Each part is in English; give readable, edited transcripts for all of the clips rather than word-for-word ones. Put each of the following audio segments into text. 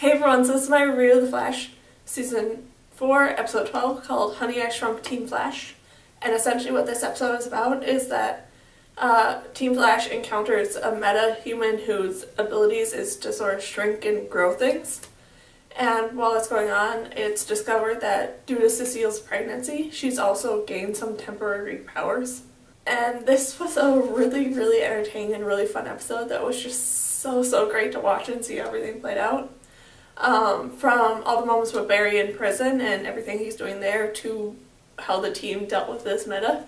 Hey everyone, so this is my review of The Flash, Season 4, Episode 12, called Honey, I Shrunk Team Flash. And essentially what this episode is about is that Team Flash encounters a meta-human whose abilities is to sort of shrink and grow things. And while that's going on, it's discovered that due to Cecile's pregnancy, she's also gained some temporary powers. And this was a really, really entertaining and really fun episode that was just so great to watch and see how everything played out. From all the moments with Barry in prison and everything he's doing there to how the team dealt with this meta.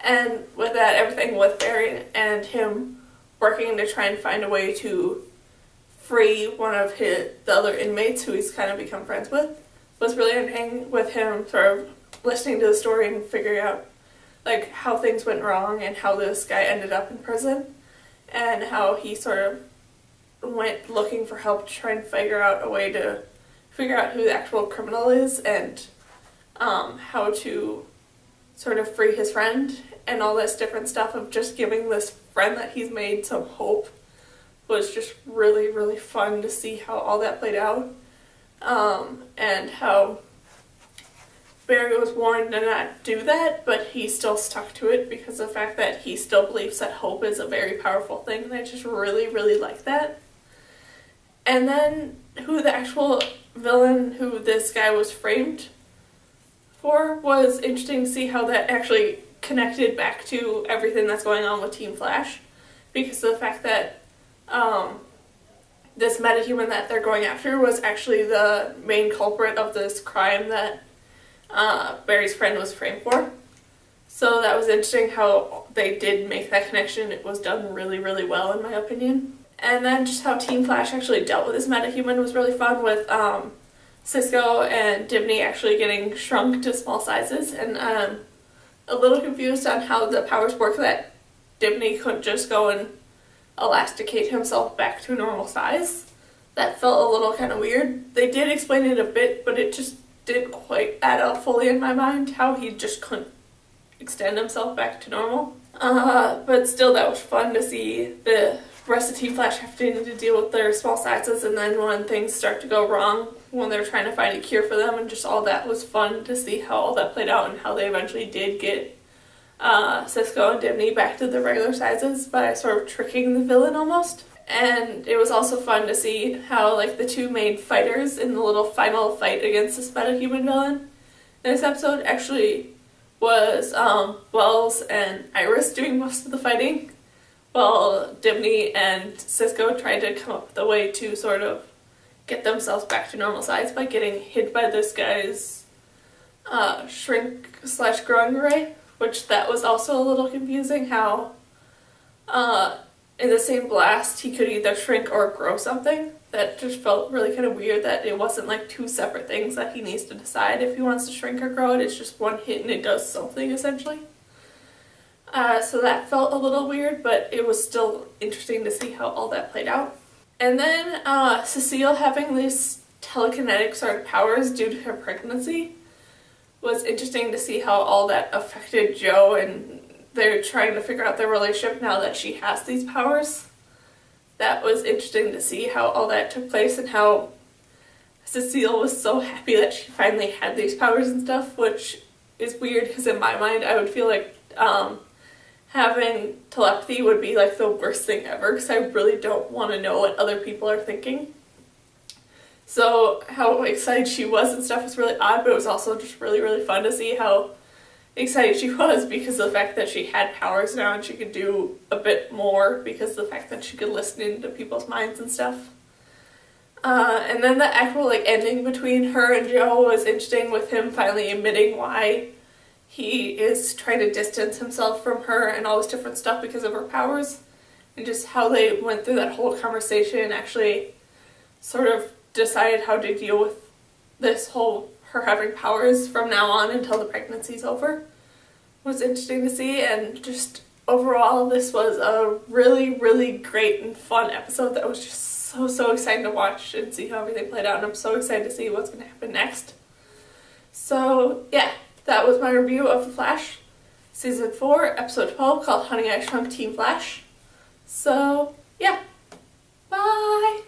And with that, everything with Barry and him working to try and find a way to free one of the other inmates who he's kind of become friends with was really entertaining, with him sort of listening to the story and figuring out like how things went wrong and how this guy ended up in prison and how he sort of went looking for help to try and figure out a way to figure out who the actual criminal is and how to sort of free his friend and all this different stuff of just giving this friend that he's made some hope was just really fun to see how all that played out, and how Barry was warned to not do that, but he still stuck to it because of the fact that he still believes that hope is a very powerful thing, and I just really like that. And then who the actual villain who this guy was framed for was interesting to see how that actually connected back to everything that's going on with Team Flash, because of the fact that this metahuman that they're going after was actually the main culprit of this crime that Barry's friend was framed for. So that was interesting how they did make that connection. It was done really well in my opinion. And then just how Team Flash actually dealt with this metahuman was really fun, with Cisco and Dibney actually getting shrunk to small sizes, and a little confused on how the powers work that Dibney couldn't just go and elasticate himself back to a normal size. That felt a little kind of weird. They did explain it a bit, but it just didn't quite add up fully in my mind how he just couldn't extend himself back to normal. But still, that was fun to see the rest of Team Flash having to deal with their small sizes, and then when things start to go wrong, when they're trying to find a cure for them, and just all that was fun to see how all that played out and how they eventually did get Cisco and Dibney back to the regular sizes by sort of tricking the villain almost. And it was also fun to see how like the two main fighters in the little final fight against this metahuman villain in this episode actually was Wells and Iris doing most of the fighting, while Dibney and Cisco tried to come up with a way to sort of get themselves back to normal size by getting hit by this guy's shrink/growing ray, which that was also a little confusing how in the same blast he could either shrink or grow something. That just felt really kind of weird that it wasn't like two separate things that he needs to decide if he wants to shrink or grow it. It's just one hit and it does something essentially. So that felt a little weird, but it was still interesting to see how all that played out. And then Cecile having these telekinetic sort of powers due to her pregnancy was interesting to see how all that affected Joe, and they're trying to figure out their relationship now that she has these powers. That was interesting to see how all that took place and how Cecile was so happy that she finally had these powers and stuff, which is weird because in my mind I would feel like having telepathy would be like the worst thing ever because I really don't want to know what other people are thinking. So how excited she was and stuff was really odd, but it was also just really fun to see how excited she was because of the fact that she had powers now and she could do a bit more because of the fact that she could listen into people's minds and stuff. And then the actual like ending between her and Joe was interesting, with him finally admitting why he is trying to distance himself from her and all this different stuff because of her powers, and just how they went through that whole conversation and actually sort of decided how to deal with this whole her having powers from now on until the pregnancy's over was interesting to see. And just overall this was a really great and fun episode that was just so exciting to watch and see how everything played out, and I'm so excited to see what's going to happen next. So yeah, that was my review of The Flash, Season 4, Episode 12, called Honey, I Shrunk Team Flash. So, yeah. Bye!